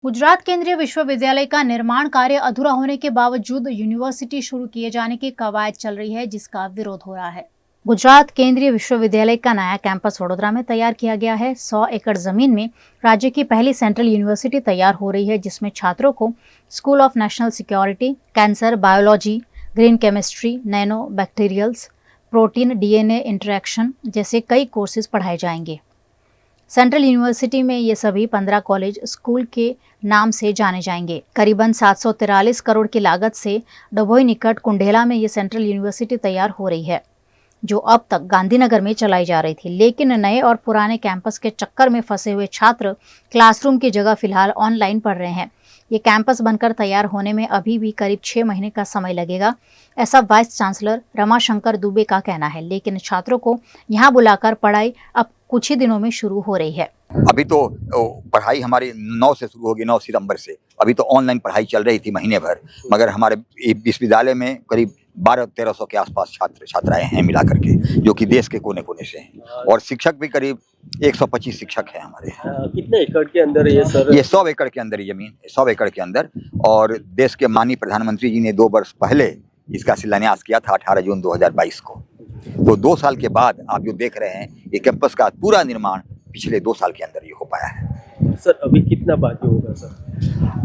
गुजरात केंद्रीय विश्वविद्यालय का निर्माण कार्य अधूरा होने के बावजूद यूनिवर्सिटी शुरू किए जाने की कवायद चल रही है, जिसका विरोध हो रहा है। गुजरात केंद्रीय विश्वविद्यालय का नया कैंपस वडोदरा में तैयार किया गया है। 100 एकड़ जमीन में राज्य की पहली सेंट्रल यूनिवर्सिटी तैयार हो रही है, जिसमें छात्रों को school of national security, cancer biology, green chemistry, nano bacterials, protein DNA interaction जैसे कई कोर्सेज पढ़ाए जाएंगे। सेंट्रल यूनिवर्सिटी में ये सभी 15 कॉलेज स्कूल के नाम से जाने जाएंगे। करीबन 743 करोड़ की लागत से डभोई निकट कुंडेला में ये सेंट्रल यूनिवर्सिटी तैयार हो रही है, जो अब तक गांधीनगर में चलाई जा रही थी। लेकिन नए और पुराने कैंपस के चक्कर में फंसे हुए छात्र क्लासरूम की जगह फिलहाल ऑनलाइन पढ़ रहे हैं। ये कैंपस बनकर तैयार होने में अभी भी करीब 6 महीने का समय लगेगा, ऐसा वाइस चांसलर रमाशंकर दुबे का कहना है। लेकिन छात्रों को यहाँ बुलाकर पढ़ाई अब कुछ ही दिनों में शुरू हो रही है। अभी तो पढ़ाई हमारी 9 से शुरू होगी, 9 सितंबर से। अभी तो ऑनलाइन पढ़ाई चल रही थी महीने भर, मगर हमारे विश्वविद्यालय में करीब 1200-1300 के आसपास छात्राएं हैं मिला करके, जो कि देश के कोने कोने से हैं। और शिक्षक भी करीब 125 शिक्षक हैं हमारे। कितने एकड़ के अंदर ये सर? ये 100 एकड़ के अंदर जमीन, 100 एकड़ के अंदर। और देश के माननीय प्रधानमंत्री जी ने 2 वर्ष पहले इसका शिलान्यास किया था, 18 जून 2022 को। तो 2 साल के बाद आप जो देख रहे हैं, ये कैंपस का पूरा निर्माण पिछले 2 साल के अंदर ये हो पाया है। सर अभी कितना बाकी होगा सर?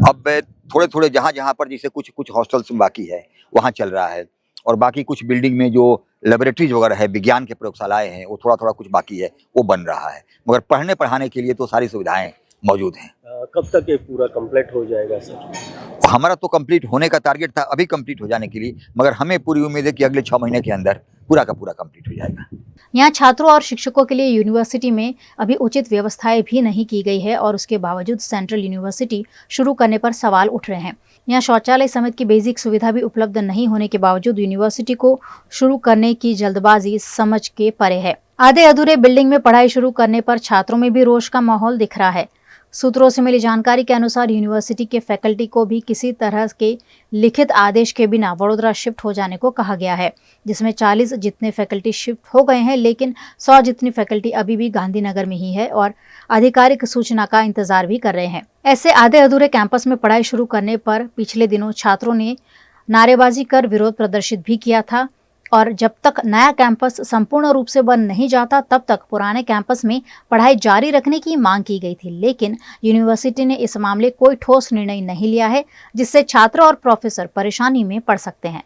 अब थोड़े थोड़े जहाँ पर जैसे कुछ हॉस्टल्स बाकी है वहाँ चल रहा है, और बाकी कुछ बिल्डिंग में जो लेबोरेटरीज वगैरह है, विज्ञान के प्रयोगशालाएं हैं, वो थोड़ा कुछ बाकी है, वो बन रहा है। मगर पढ़ने पढ़ाने के लिए तो सारी सुविधाएं मौजूद हैं। कब तक ये पूरा कंप्लीट हो जाएगा सर? हमारा तो कंप्लीट होने का टारगेट था, अभी कंप्लीट हो जाने के लिए, मगर हमें पूरी उम्मीद है कि अगले 6 महीने के अंदर पूरा का पूरा कंप्लीट हो जाएगा। यहाँ छात्रों और शिक्षकों के लिए यूनिवर्सिटी में अभी उचित व्यवस्थाएं भी नहीं की गई है, और उसके बावजूद सेंट्रल यूनिवर्सिटी शुरू करने पर सवाल उठ रहे हैं। यहाँ शौचालय समेत की बेसिक सुविधा भी उपलब्ध नहीं होने के बावजूद यूनिवर्सिटी को शुरू करने की जल्दबाजी समझ के परे है। आधे अधूरे बिल्डिंग में पढ़ाई शुरू करने पर छात्रों में भी रोष का माहौल दिख रहा है। सूत्रों से मिली जानकारी के अनुसार यूनिवर्सिटी के फैकल्टी को भी किसी तरह के लिखित आदेश के बिना वडोदरा शिफ्ट हो जाने को कहा गया है, जिसमें 40 जितने फैकल्टी शिफ्ट हो गए हैं, लेकिन 100 जितनी फैकल्टी अभी भी गांधीनगर में ही है और आधिकारिक सूचना का इंतजार भी कर रहे हैं। ऐसे आधे अधूरे कैंपस में पढ़ाई शुरू करने पर पिछले दिनों छात्रों ने नारेबाजी कर विरोध प्रदर्शित भी किया था, और जब तक नया कैंपस संपूर्ण रूप से बंद नहीं जाता, तब तक पुराने कैंपस में पढ़ाई जारी रखने की मांग की गई थी। लेकिन यूनिवर्सिटी ने इस मामले कोई ठोस निर्णय नहीं लिया है, जिससे छात्र और प्रोफेसर परेशानी में पड़ सकते हैं।